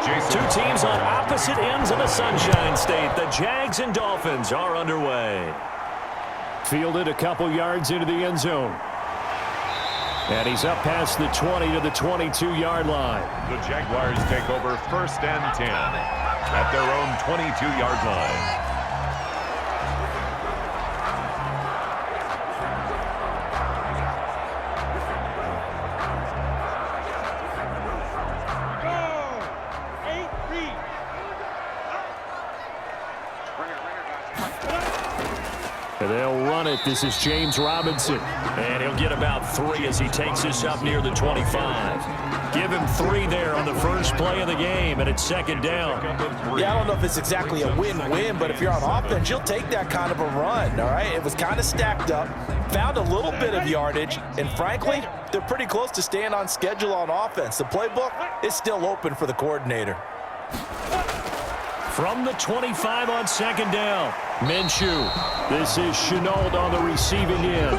Two teams on opposite ends of the Sunshine State. The Jags and Dolphins are underway. Fielded a couple yards into the end zone. And he's up past the 20 to the 22-yard line. The Jaguars take over 1st and 10 at their own 22-yard line. And they'll run it. This is James Robinson. And he'll get about 3 as he takes this up near the 25. Give him 3 there on the first play of the game, and it's 2nd down. Yeah, I don't know if it's exactly a win-win, but if you're on offense, you'll take that kind of a run, all right? It was kind of stacked up, found a little bit of yardage, and frankly, they're pretty close to staying on schedule on offense. The playbook is still open for the coordinator. From the 25 on 2nd down, Minshew. This is Shenault on the receiving end.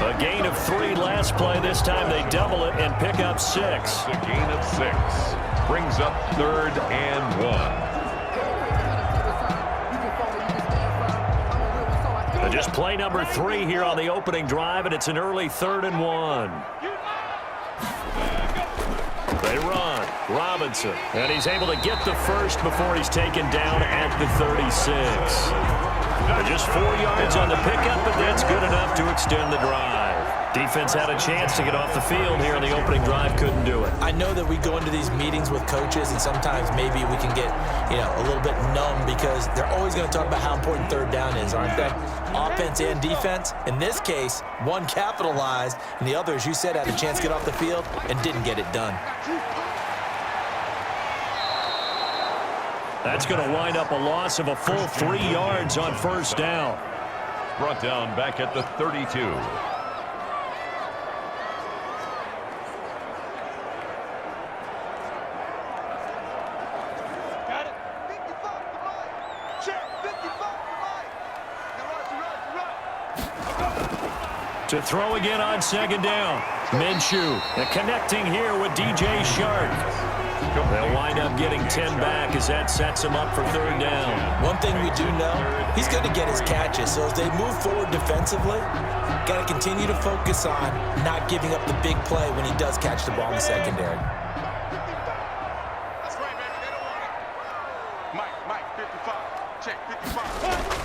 A gain of 3 last play. This time they double it and pick up 6. A gain of 6. Brings up 3rd and 1. Just play number 3 here on the opening drive, and it's an early 3rd and 1. They run. Robinson. And he's able to get the first before he's taken down at the 36. Just 4 yards on the pickup, but that's good enough to extend the drive. Defense had a chance to get off the field here on the opening drive, couldn't do it. I know that we go into these meetings with coaches, and sometimes maybe we can get, a little bit numb because they're always going to talk about how important 3rd down is, aren't they? Offense and defense. In this case, one capitalized, and the other, as you said, had a chance to get off the field and didn't get it done. That's going to wind up a loss of a full 3 yards on 1st down. Brought down back at the 32. Got it. 55 to right. Check. 55 to right. To throw again on 2nd down. Minshew connecting here with DJ Shark. They'll wind up getting 10 back as that sets him up for 3rd down. One thing we do know, he's going to get his catches. So as they move forward defensively, got to continue to focus on not giving up the big play when he does catch the ball in the secondary. That's right, baby. They don't want it. Mike, 55. Check, 55.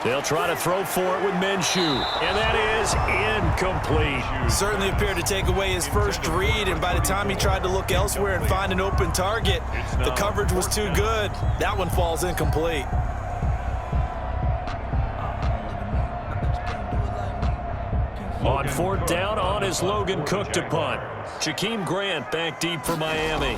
They'll try to throw for it with Minshew, and that is incomplete. Certainly appeared to take away his first read, and by the time he tried to look elsewhere and find an open target, the coverage was too good. That one falls incomplete. On 4th down, on is Logan Cook to punt. Jakeem Grant back deep for Miami.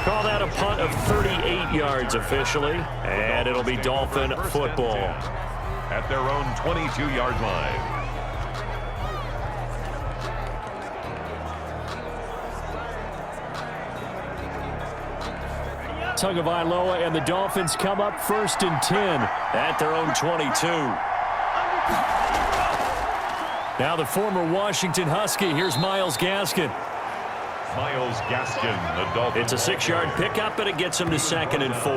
Call that a punt of 38 yards officially, and it'll be Dolphin football. At their own 22-yard line. Tagovailoa and the Dolphins come up 1st and 10 at their own 22. Now the former Washington Husky. Here's Myles Gaskin. Myles Gaskin, the Dolphins. It's a 6-yard pickup, but it gets him to 2nd and 4.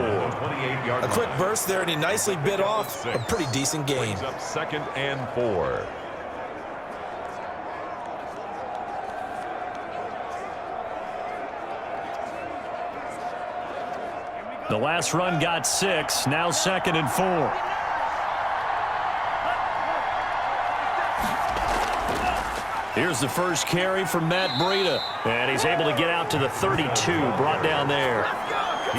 A quick burst there, and he nicely bit off a pretty decent gain. Up 2nd and 4. The last run got 6, now 2nd and 4. Here's the first carry from Matt Breida, and he's able to get out to the 32, brought down there.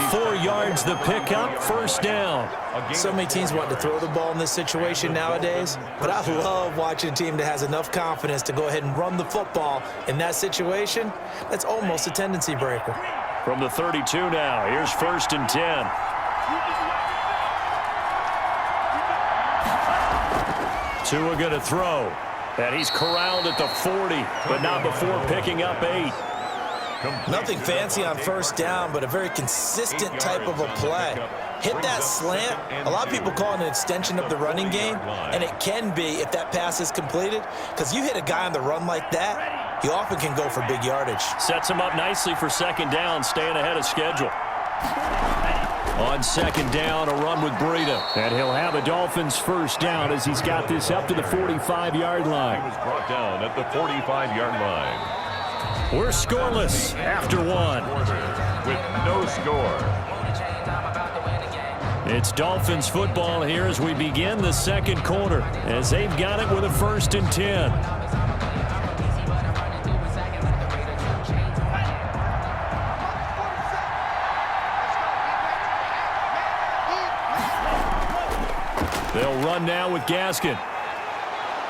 4 yards the pickup, 1st down. So many teams want to throw the ball in this situation nowadays, but I love watching a team that has enough confidence to go ahead and run the football in that situation. That's almost a tendency breaker. From the 32 now, here's 1st and 10. Tua going to throw. And he's corralled at the 40, but not before picking up 8. Nothing fancy on first down, but a very consistent type of a play. Hit that slant. A lot of people call it an extension of the running game, and it can be if that pass is completed, because you hit a guy on the run like that, he often can go for big yardage. Sets him up nicely for second down, staying ahead of schedule. On second down, a run with Breida. And he'll have a Dolphins first down as he's got this up to the 45-yard line. He was brought down at the 45-yard line. We're scoreless after one. With no score. It's Dolphins football here as we begin the second quarter, as they've got it with a 1st and 10. They'll run now with Gaskin.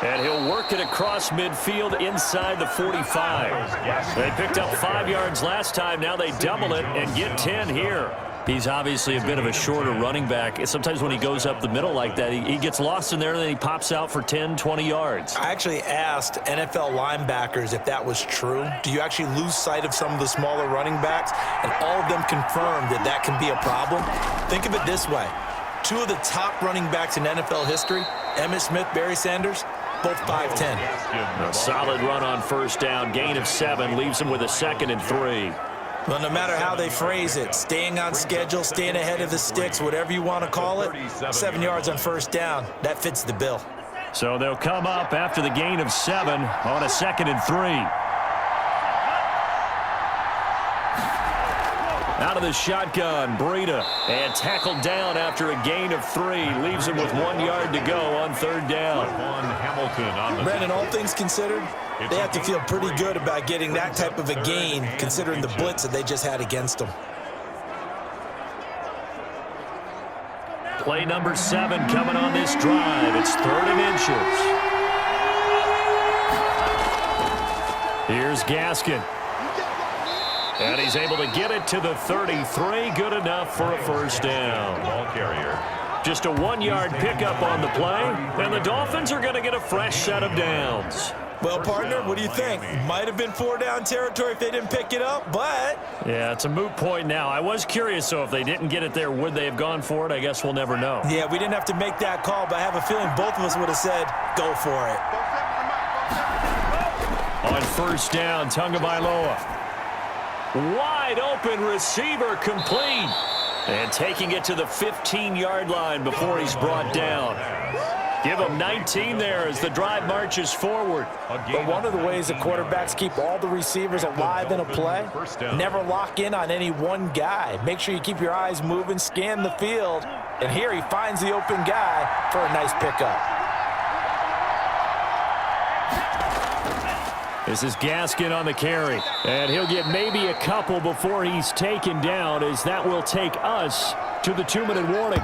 And he'll work it across midfield inside the 45. They picked up 5 yards last time. Now they double it and get 10 here. He's obviously a bit of a shorter running back. Sometimes when he goes up the middle like that, he gets lost in there, and then he pops out for 10, 20 yards. I actually asked NFL linebackers if that was true. Do you actually lose sight of some of the smaller running backs? And all of them confirmed that that can be a problem. Think of it this way. 2 of the top running backs in NFL history, Emmitt Smith, Barry Sanders, both 5'10". A solid run on first down. Gain of 7 leaves him with a 2nd and 3. Well, no matter how they phrase it, staying on schedule, staying ahead of the sticks, whatever you want to call it, 7 yards on first down, that fits the bill. So they'll come up after the gain of 7 on a 2nd and 3. Out of the shotgun, Breida, and tackled down after a gain of 3. Leaves him with 1 yard to go on third down. Brandon, all things considered, they have to feel pretty good about getting that type of a gain, considering the blitz that they just had against them. Play number 7 coming on this drive. It's 3rd and inches. Here's Gaskin. And he's able to get it to the 33. Good enough for a first down. Ball carrier. Just a 1-yard pickup on the play, and the Dolphins are going to get a fresh set of downs. Well, partner, what do you think? Might have been 4-down territory if they didn't pick it up, but... Yeah, it's a moot point now. I was curious, so if they didn't get it there, would they have gone for it? I guess we'll never know. Yeah, we didn't have to make that call, but I have a feeling both of us would have said, go for it. On first down, Tagovailoa. Wide open receiver complete. And taking it to the 15-yard line before he's brought down. Give him 19 there as the drive marches forward. But one of the ways the quarterbacks keep all the receivers alive in a play, never lock in on any one guy. Make sure you keep your eyes moving, scan the field. And here he finds the open guy for a nice pickup. This is Gaskin on the carry, and he'll get maybe a couple before he's taken down, as that will take us to the 2-minute warning.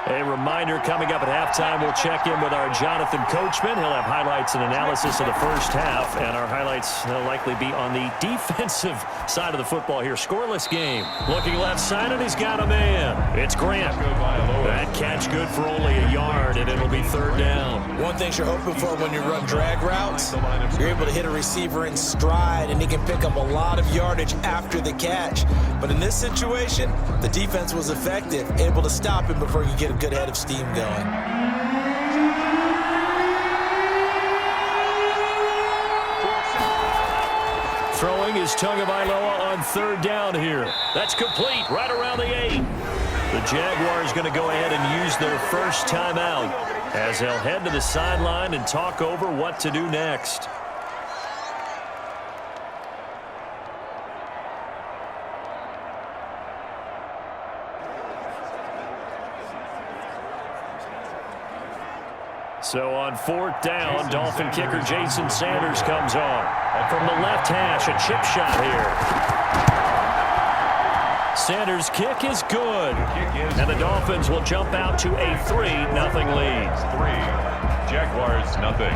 A reminder coming up at halftime, we'll check in with our Jonathan Coachman. He'll have highlights and analysis of the first half, and our highlights will likely be on the defensive side of the football here. Scoreless game. Looking left side, and he's got a man. It's Grant. That catch good for only a yard, and it'll be 3rd down. One thing you're hoping for when you run drag routes, you're able to hit a receiver in stride, and he can pick up a lot of yardage after the catch. But in this situation, the defense was effective, able to stop him before he could get a good head of steam going. Throwing is Tagovailoa on 3rd down here. That's complete right around the 8. The Jaguars going to go ahead and use their first timeout as they'll head to the sideline and talk over what to do next. So on 4th down, Dolphin kicker Jason Sanders comes on. From the left hash, a chip shot here. Sanders' kick is good. And the Dolphins will jump out to a 3-0 lead. 3, Jaguars nothing.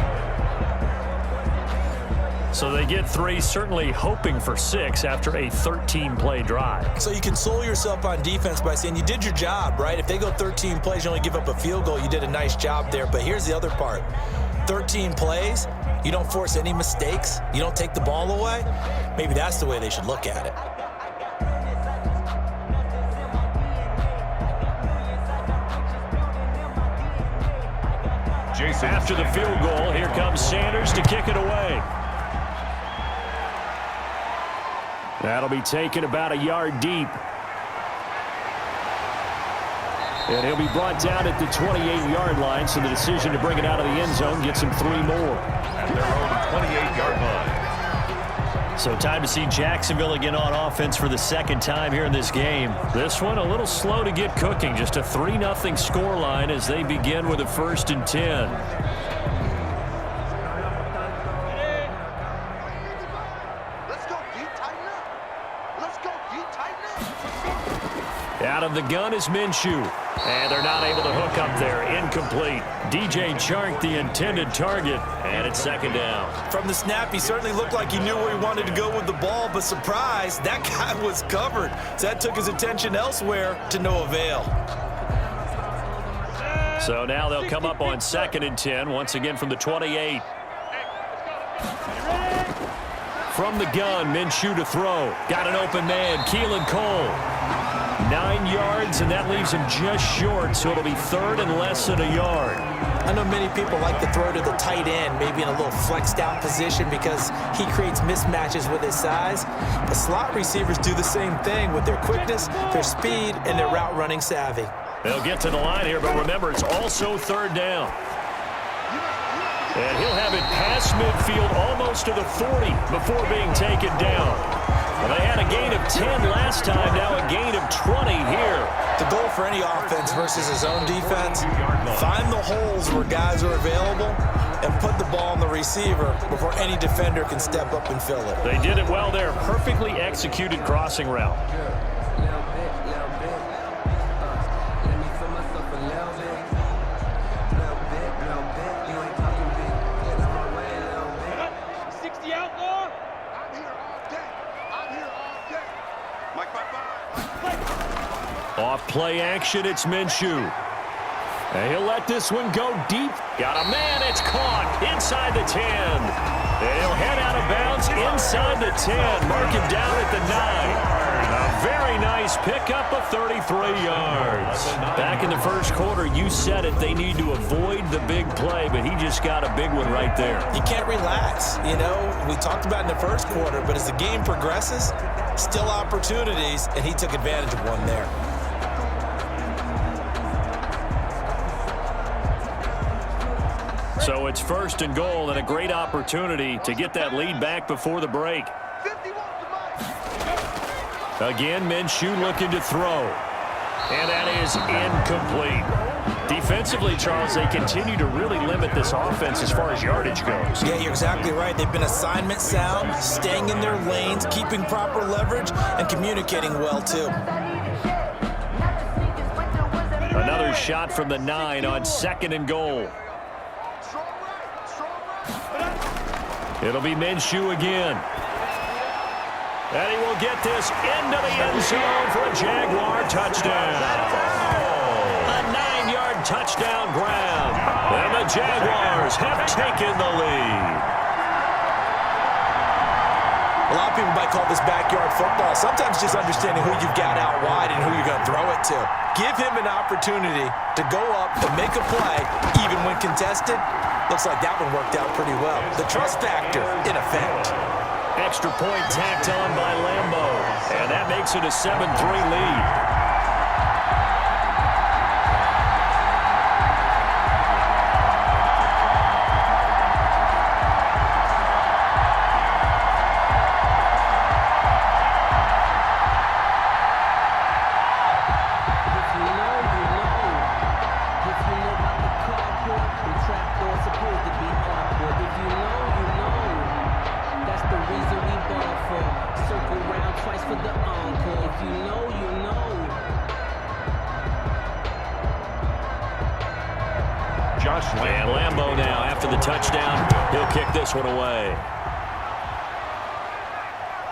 So they get 3, certainly hoping for 6 after a 13-play drive. So you console yourself on defense by saying you did your job, right? If they go 13 plays, you only give up a field goal, you did a nice job there. But here's the other part. 13 plays, you don't force any mistakes, you don't take the ball away. Maybe that's the way they should look at it. After the field goal, here comes Sanders to kick it away. That'll be taken about a yard deep. And he'll be brought down at the 28-yard line, so the decision to bring it out of the end zone gets him 3 more. At their own 28-yard line. So time to see Jacksonville again on offense for the second time here in this game. This one a little slow to get cooking. Just a 3-0 scoreline as they begin with a 1st and 10. Let's go deep, tighten up. Let's go deep, tighten up. Out of the gun is Minshew. And they're not able to hook up there. Incomplete. DJ Chark, the intended target, and it's 2nd down. From the snap, he certainly looked like he knew where he wanted to go with the ball, but surprise, that guy was covered. So that took his attention elsewhere to no avail. So now they'll come up on 2nd and 10, once again from the 28. From the gun, Minshew to throw. Got an open man, Keelan Cole. 9 yards, and that leaves him just short, so it'll be 3rd and less than a yard. I know many people like to throw to the tight end, maybe in a little flexed out position because he creates mismatches with his size. The slot receivers do the same thing with their quickness, their speed, and their route running savvy. They'll get to the line here, but remember, it's also 3rd down. And he'll have it past midfield almost to the 40 before being taken down. Well, they had a gain of 10 last time, now a gain of 20 here. The goal for any offense versus his own defense, find the holes where guys are available and put the ball on the receiver before any defender can step up and fill it. They did it well there. Perfectly executed crossing route. Off play action, it's Minshew. And he'll let this one go deep. Got a man, it's caught inside the 10. And he'll head out of bounds inside the 10. Mark him down at the 9. A very nice pickup of 33 yards. Back in the first quarter, you said it, they need to avoid the big play, but he just got a big one right there. You can't relax. You know, we talked about in the first quarter, but as the game progresses, still opportunities, and he took advantage of one there. So it's 1st and goal and a great opportunity to get that lead back before the break. Again, Minshew looking to throw. And that is incomplete. Defensively, Charles, they continue to really limit this offense as far as yardage goes. Yeah, you're exactly right. They've been assignment sound, staying in their lanes, keeping proper leverage, and communicating well, too. Another shot from the 9 on 2nd and goal. It'll be Minshew again. And he will get this into the end zone for a Jaguar touchdown. A 9-yard touchdown grab. And the Jaguars have taken the lead. A lot of people might call this backyard football. Sometimes just understanding who you've got out wide and who you're going to throw it to. Give him an opportunity to go up and make a play, even when contested. Looks like that one worked out pretty well. The trust factor in effect. Extra point tacked on by Lambo. And that makes it a 7-3 lead. And Lambo now, after the touchdown, he'll kick this one away.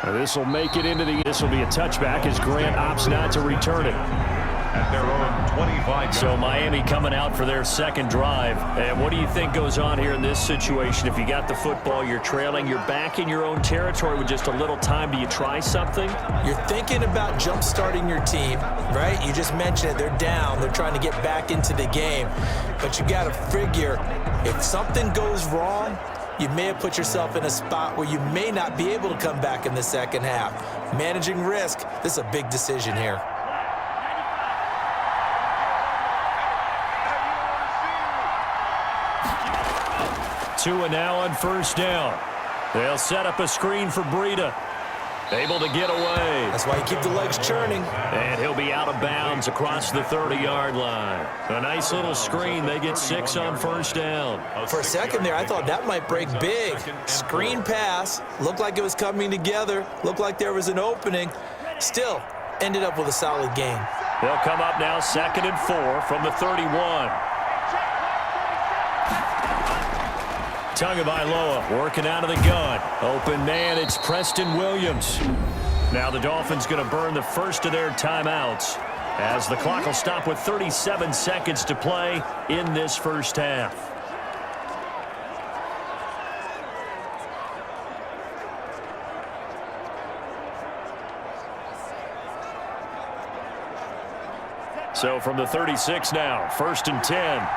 This will make it into the... This will be a touchback as Grant opts not to return it. At their own 25. So Miami coming out for their second drive. And what do you think goes on here in this situation? If you got the football, you're trailing, you're back in your own territory with just a little time. Do you try something? You're thinking about jump-starting your team, right? You just mentioned it. They're down. They're trying to get back into the game. But you got to figure, if something goes wrong, you may have put yourself in a spot where you may not be able to come back in the second half. Managing risk, this is a big decision here. Tua now on first down. They'll set up a screen for Breida. Able to get away. That's why you keep the legs churning. And he'll be out of bounds across the 30-yard line. A nice little screen. They get 6 on first down. For a second there, I thought that might break big. Screen pass. Looked like it was coming together. Looked like there was an opening. Still, ended up with a solid gain. They'll come up now 2nd and 4 from the 31. Tagovailoa working out of the gun. Open man, it's Preston Williams. Now the Dolphins going to burn the first of their timeouts as the clock will stop with 37 seconds to play in this first half. So from the 36 now, 1st and 10.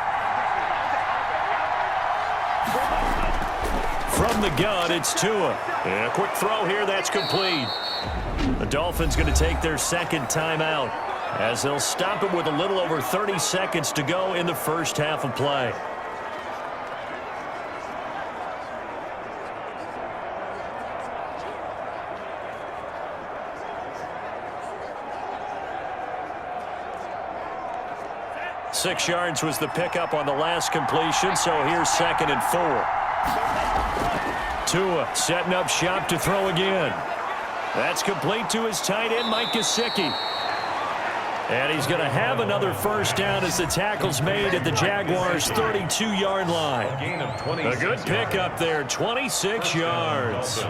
From the gun, it's Tua. And a quick throw here, that's complete. The Dolphins going to take their second timeout as they'll stop it with a little over 30 seconds to go in the first half of play. Six yards was the pickup on the last completion, so here's 2nd and 4. Tua setting up shop to throw again. That's complete to his tight end, Mike Gesicki. And he's going to have another first down as the tackle's made at the Jaguars' 32-yard line. A good pickup there, 26 yards.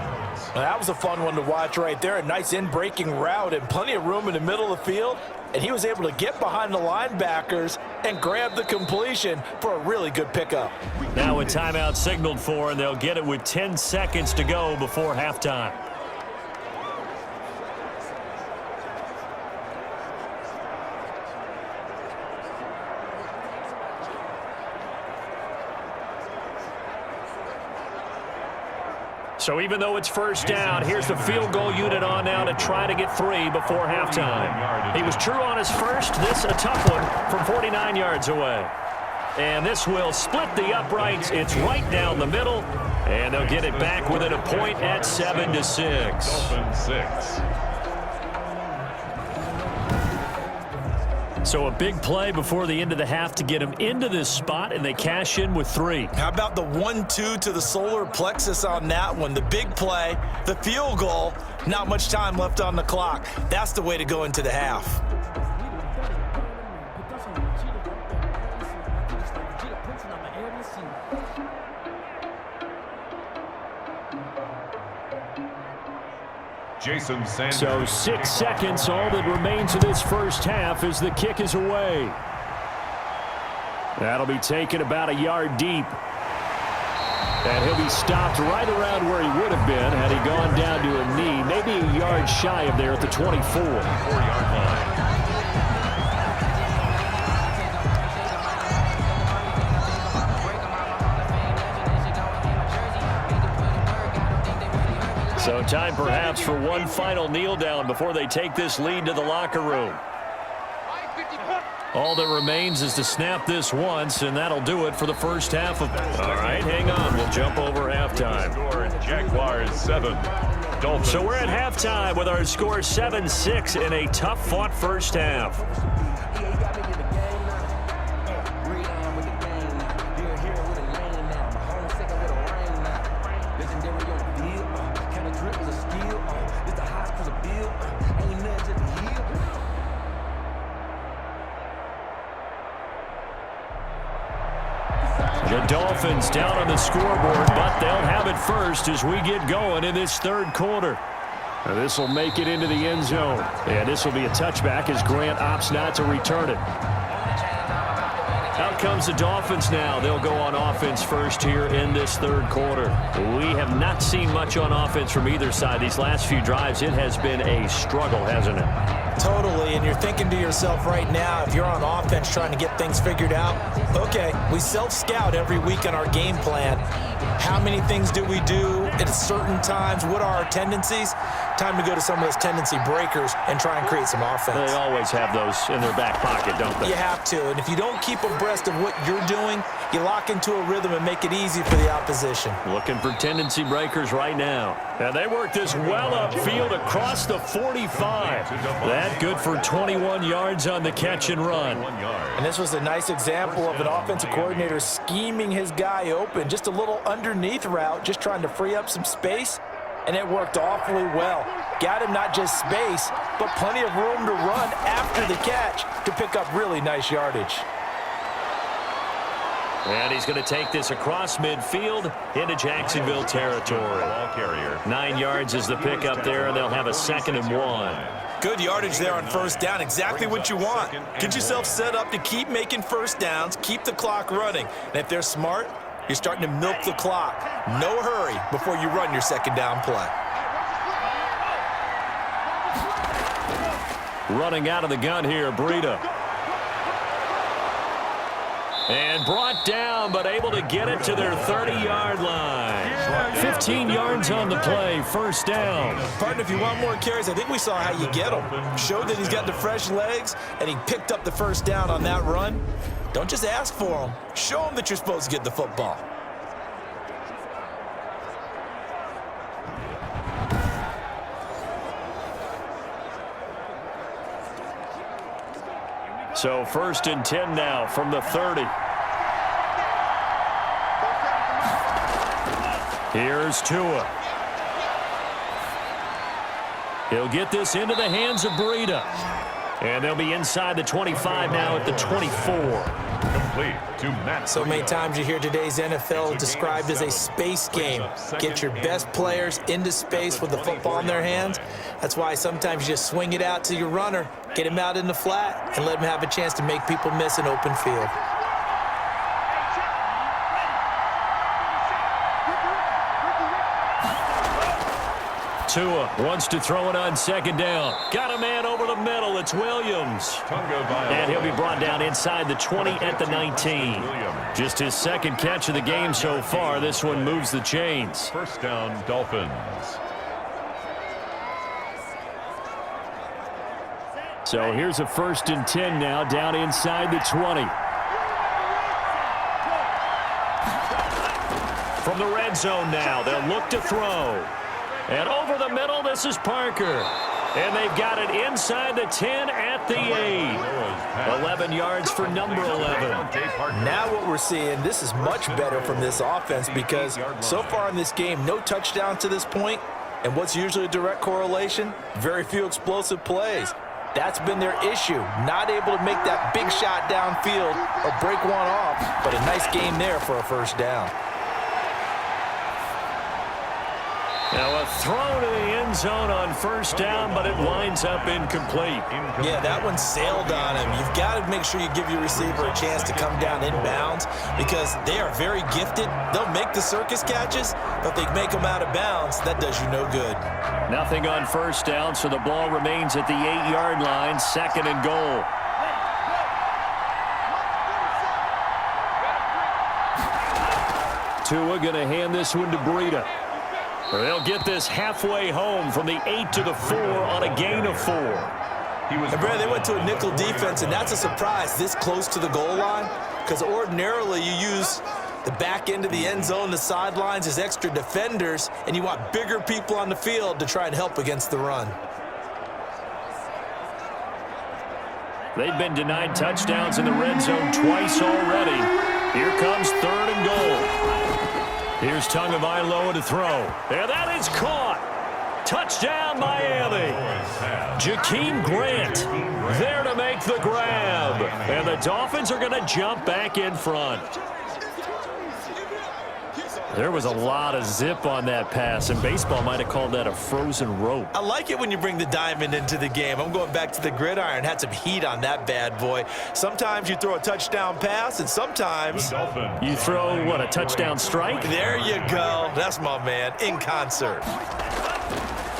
That was a fun one to watch right there. A nice in-breaking route and plenty of room in the middle of the field. And he was able to get behind the linebackers and grab the completion for a really good pickup. Now a timeout signaled for, and they'll get it with 10 seconds to go before halftime. So even though it's first down, here's the field goal unit on now to try to get 3 before halftime. He was true on his first. This a tough one from 49 yards away. And this will split the uprights. It's right down the middle. And they'll get it back within a point at 7-6. Dolphins 6. So a big play before the end of the half to get him into this spot, and they cash in with 3. How about the 1-2 to the solar plexus on that one? The big play, the field goal, not much time left on the clock. That's the way to go into the half. Jason Sanders. So 6 seconds, all that remains of this first half as the kick is away. That'll be taken about a yard deep. And he'll be stopped right around where he would have been had he gone down to a knee, maybe a yard shy of there at the 24. 4-yard line. So time perhaps for one final kneel down before they take this lead to the locker room. All that remains is to snap this once, and that'll do it for the first half of it. All right, hang on. We'll jump over halftime. Jaguars 7. Dolphins. So we're at halftime with our score 7-6 in a tough-fought first half. The Dolphins down on the scoreboard, but they'll have it first as we get going in this third quarter. This will make it into the end zone. And this will be a touchback as Grant opts not to return it. Out comes the Dolphins now. They'll go on offense first here in this third quarter. We have not seen much on offense from either side. These last few drives, it has been a struggle, hasn't it? Totally, and you're thinking to yourself right now, if you're on offense trying to get things figured out, okay, we self-scout every week on our game plan. How many things do we do at certain times? What are our tendencies? Time to go to some of those tendency breakers and try and create some offense. They always have those in their back pocket, don't they? You have to, and if you don't keep abreast of what you're doing, you lock into a rhythm and make it easy for the opposition. Looking for tendency breakers right now. And they work this well upfield across the 45. That good for 21 yards on the catch and run. And this was a nice example of an offensive coordinator scheming his guy open. Just a little underneath route, just trying to free up some space. And it worked awfully well. Got him not just space, but plenty of room to run after the catch to pick up really nice yardage. And he's going to take this across midfield into Jacksonville territory. 9 yards is the pickup there, and they'll have a 2nd and 1. Good yardage there on first down. Exactly what you want. Get yourself set up to keep making first downs, keep the clock running. And if they're smart, you're starting to milk the clock. No hurry before you run your 2nd down play. Running out of the gun here, Breida. And brought down, but able to get it to their 30-yard line. 15 yards on the play, first down. Partner, if you want more carries, I think we saw how you get them. Showed that he's got the fresh legs, and he picked up the first down on that run. Don't just ask for them. Show them that you're supposed to get the football. So 1st and 10 now from the 30. Here's Tua. He'll get this into the hands of Breida. And they'll be inside the 25 now at the 24. Complete to Matt. So many times you hear today's NFL described as a space game. Get your best players into space with the football in their hands. That's why sometimes you just swing it out to your runner, get him out in the flat, and let him have a chance to make people miss an open field. Tua wants to throw it on 2nd down. Got a man over the middle. It's Williams. And he'll be brought down inside the 20 at the 19. Just his 2nd catch of the game so far. This one moves the chains. First down, Dolphins. So here's a 1st and 10 now down inside the 20. From the red zone now, they'll look to throw. And over the middle, this is Parker. And they've got it inside the 10 at the 8. 11 yards for number 11. Now what we're seeing, this is much better from this offense because so far in this game, no touchdown to this point. And what's usually a direct correlation? Very few explosive plays. That's been their issue. Not able to make that big shot downfield or break one off, but a nice game there for a first down. Now a throw to the end zone on first down, but it winds up incomplete. Yeah, that one sailed on him. You've got to make sure you give your receiver a chance to come down inbounds because they are very gifted. They'll make the circus catches, but they make them out of bounds. That does you no good. Nothing on first down, so the ball remains at the 8-yard line, 2nd and goal. Tua going to hand this one to Breida. They'll get this halfway home from the 8 to the 4 on a gain of 4. And Brad, they went to a nickel defense, and that's a surprise this close to the goal line because ordinarily you use the back end of the end zone, the sidelines as extra defenders, and you want bigger people on the field to try and help against the run. They've been denied touchdowns in the red zone twice already. Here comes 3rd and goal. Here's Tagovailoa to throw. And that is caught. Touchdown, Miami. Jakeem Grant there to make the grab. And the Dolphins are going to jump back in front. There was a lot of zip on that pass, and baseball might have called that a frozen rope. I like it when you bring the diamond into the game. I'm going back to the gridiron. Had some heat on that bad boy. Sometimes you throw a touchdown pass, and sometimes you throw, what, a touchdown strike? There you go. That's my man, in concert.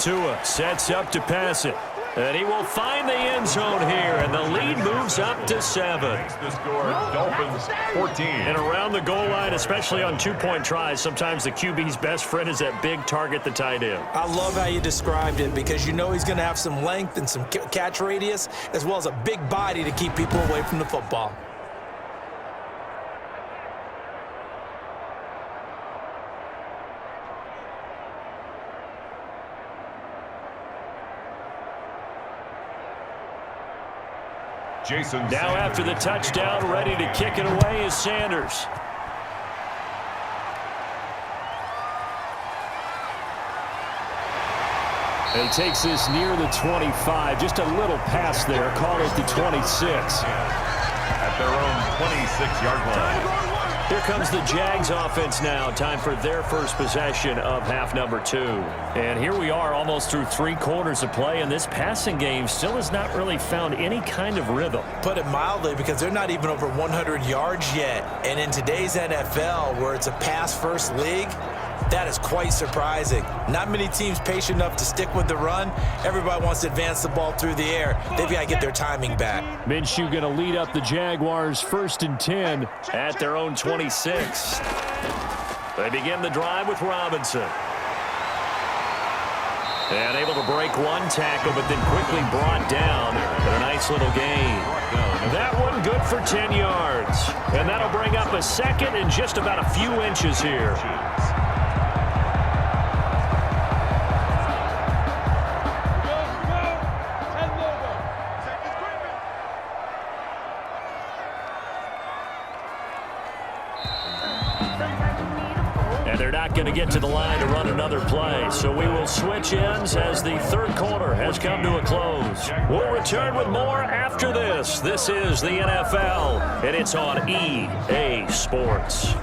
Tua sets up to pass it. And he will find the end zone here, and the lead moves up to 7. The score, Dolphins 14. And around the goal line, especially on two-point tries, sometimes the QB's best friend is that big target, the tight end. I love how you described it because you know he's going to have some length and some catch radius as well as a big body to keep people away from the football. Jason now Sanders. After the touchdown, ready to kick it away is Sanders. He takes this near the 25, just a little pass there, call it the 26. At their own 26-yard line. Here comes the Jags offense now. Time for their first possession of half number 2. And here we are almost through 3 quarters of play, and this passing game still has not really found any kind of rhythm. Put it mildly, because they're not even over 100 yards yet. And in today's NFL, where it's a pass-first league, that is quite surprising. Not many teams patient enough to stick with the run. Everybody wants to advance the ball through the air. They've got to get their timing back. Minshew going to lead up the Jaguars 1st and 10 at their own 26. They begin the drive with Robinson. And able to break one tackle, but then quickly brought down. But a nice little gain. That one good for 10 yards. And that'll bring up a second and just about a few inches here. They're not going to get to the line to run another play, so we will switch ends as the third quarter has come to a close. We'll return with more after this. This is the NFL, and it's on EA Sports.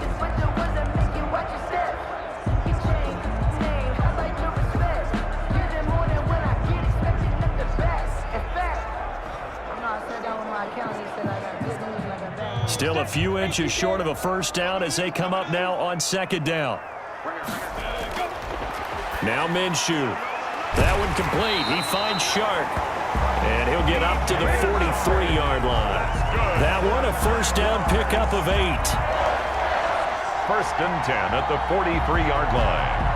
Still a few inches short of a first down as they come up now on 2nd down. Now Minshew. That one complete. He finds Sharp. And he'll get up to the 43-yard line. That one a first down pickup of 8. 1st and 10 at the 43-yard line.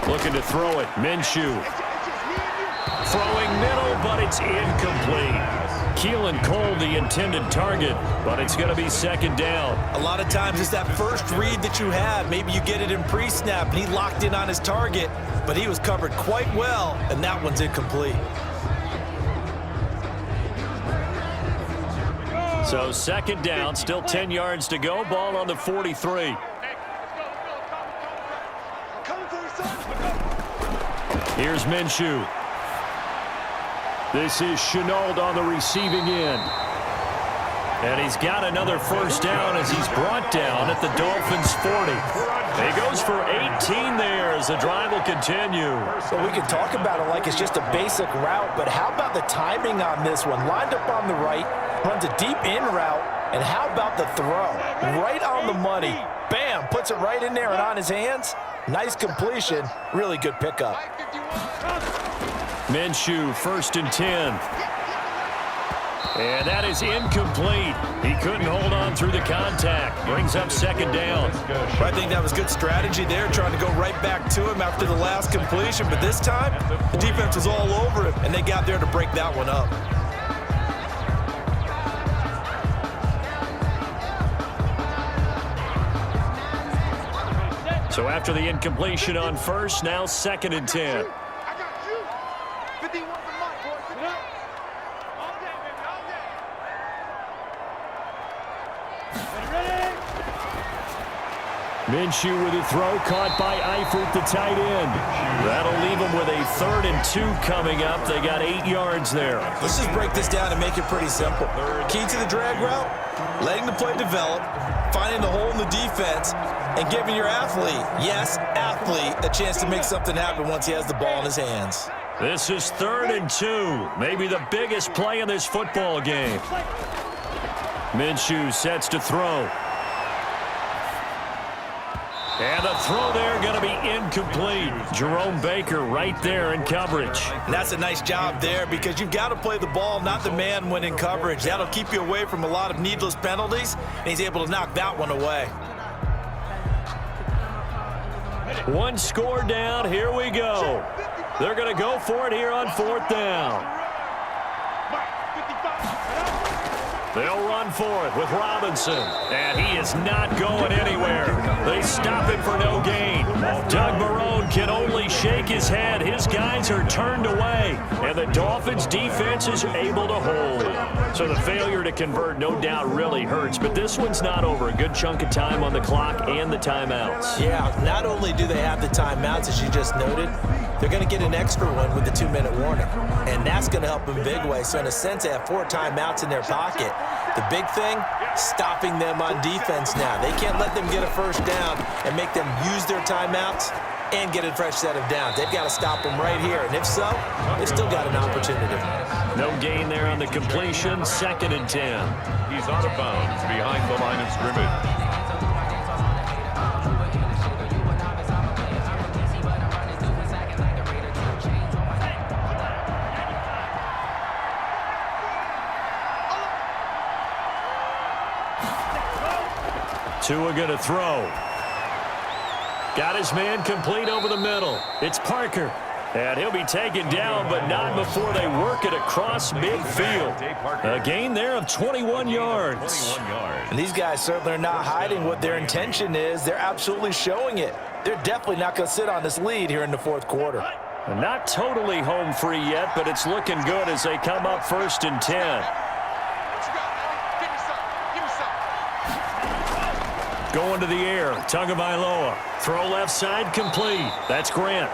Looking to throw it. Minshew. Throwing middle, but it's incomplete. Keelan Cole, the intended target, but it's going to be 2nd down. A lot of times it's that first read that you have. Maybe you get it in pre-snap, and he locked in on his target, but he was covered quite well, and that one's incomplete. So 2nd down, still 10 yards to go. Ball on the 43. Here's Minshew. This is Shenault on the receiving end. And he's got another first down as he's brought down at the Dolphins' 40. He goes for 18 there as the drive will continue. So we can talk about it like it's just a basic route, but how about the timing on this one? Lined up on the right, runs a deep in route, and how about the throw? Right on the money. Bam, puts it right in there and on his hands. Nice completion, really good pickup. Minshew, 1st and 10. And that is incomplete. He couldn't hold on through the contact. Brings up 2nd down. I think that was good strategy there, trying to go right back to him after the last completion. But this time, the defense was all over him, and they got there to break that one up. So after the incompletion on 1st, now 2nd and 10. Minshew with a throw caught by Eifert, the tight end. That'll leave them with a 3rd and 2 coming up. They got 8 yards there. Let's just break this down and make it pretty simple. Key to the drag route, letting the play develop, finding the hole in the defense, and giving your athlete, yes, athlete, a chance to make something happen once he has the ball in his hands. This is 3rd and 2, maybe the biggest play in this football game. Minshew sets to throw. And the throw there going to be incomplete. Jerome Baker right there in coverage. And that's a nice job there because you've got to play the ball, not the man when in coverage. That'll keep you away from a lot of needless penalties, and he's able to knock that one away. One score down. Here we go. They're going to go for it here on 4th down. They'll run for it with Robinson. And he is not going anywhere. They stop him for no gain. Doug Marrone can only shake his head. His guys are turned away. And the Dolphins defense is able to hold. So the failure to convert no doubt really hurts. But this one's not over. A good chunk of time on the clock and the timeouts. Yeah, not only do they have the timeouts, as you just noted, they're going to get an extra one with the 2-minute warning. And that's going to help them big way. So in a sense, they have 4 timeouts in their pocket. The big thing, stopping them on defense now. They can't let them get a first down and make them use their timeouts and get a fresh set of downs. They've got to stop them right here. And if so, they've still got an opportunity. No gain there on the completion. 2nd and 10. He's out of bounds behind the line of scrimmage. Tua going to throw. Got his man complete over the middle. It's Parker. And he'll be taken down, but not before they work it across midfield. A gain there of 21 yards. And these guys certainly are not hiding what their intention is. They're absolutely showing it. They're definitely not going to sit on this lead here in the 4th quarter. Not totally home free yet, but it's looking good as they come up 1st and 10. Going to the air, Tagovailoa. Throw left side, complete. That's Grant.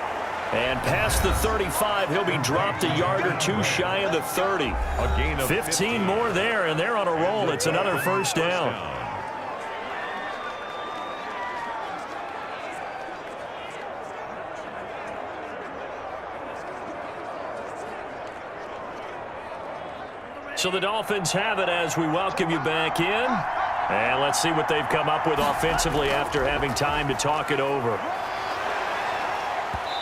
And past the 35, he'll be dropped a yard or 2 shy of the 30. A gain of 15 more there, and they're on a roll. It's another 1st down. So the Dolphins have it as we welcome you back in. And let's see what they've come up with offensively after having time to talk it over.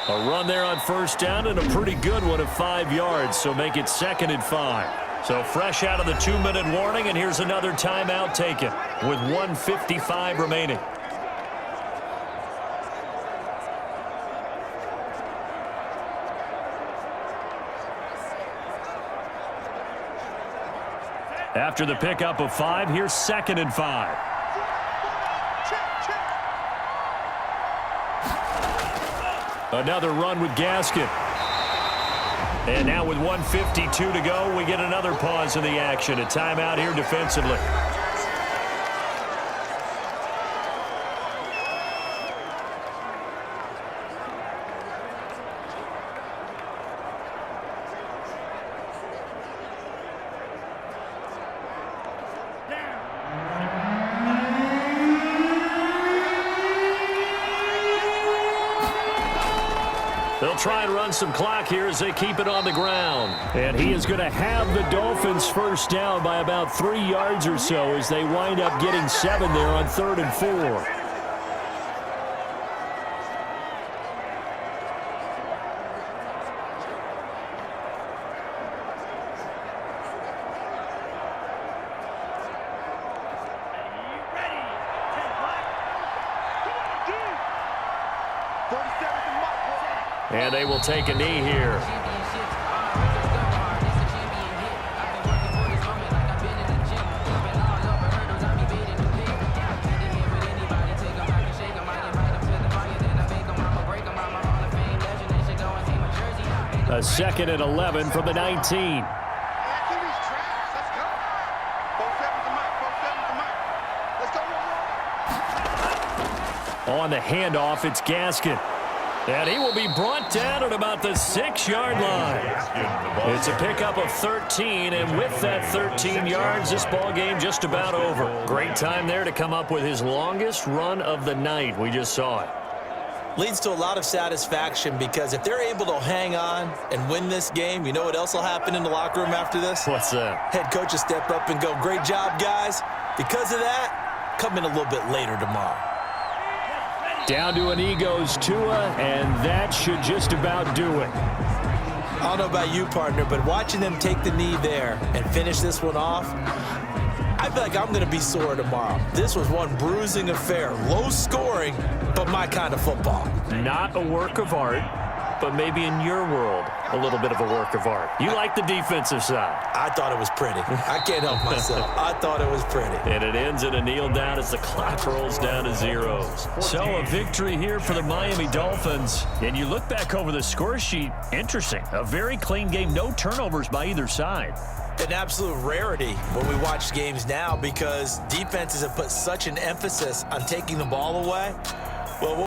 A run there on 1st down and a pretty good one of 5 yards, so make it 2nd and 5. So fresh out of the 2-minute warning, and here's another timeout taken with 1:55 remaining. After the pickup of 5, here's 2nd and 5. Another run with Gaskin. And now with 1:52 to go, we get another pause in the action. A timeout here defensively. They'll try and run some clock here as they keep it on the ground. And he is going to have the Dolphins 1st down by about 3 yards or so as they wind up getting 7 there on 3rd and 4. And they will take a knee here. A 2nd and 11 from the 19. On the handoff, it's Gaskin. And he will be brought down at about the 6-yard line. It's a pickup of 13, and with that 13 yards, this ball game just about over. Great time there to come up with his longest run of the night. We just saw it. Leads to a lot of satisfaction because if they're able to hang on and win this game, you know what else will happen in the locker room after this? What's that? Head coach will step up and go, great job, guys. Because of that, come in a little bit later tomorrow. Down to an knee goes Tua, and that should just about do it. I don't know about you, partner, but watching them take the knee there and finish this one off, I feel like I'm going to be sore tomorrow. This was one bruising affair. Low scoring, but my kind of football. Not a work of art, but maybe in your world, a little bit of a work of art. You like the defensive side. I thought it was pretty. I can't help myself. I thought it was pretty. And it ends in a kneel down as the clock rolls down to zeros. So a victory here for the Miami Dolphins. And you look back over the score sheet, interesting. A very clean game, no turnovers by either side. An absolute rarity when we watch games now because defenses have put such an emphasis on taking the ball away. Well,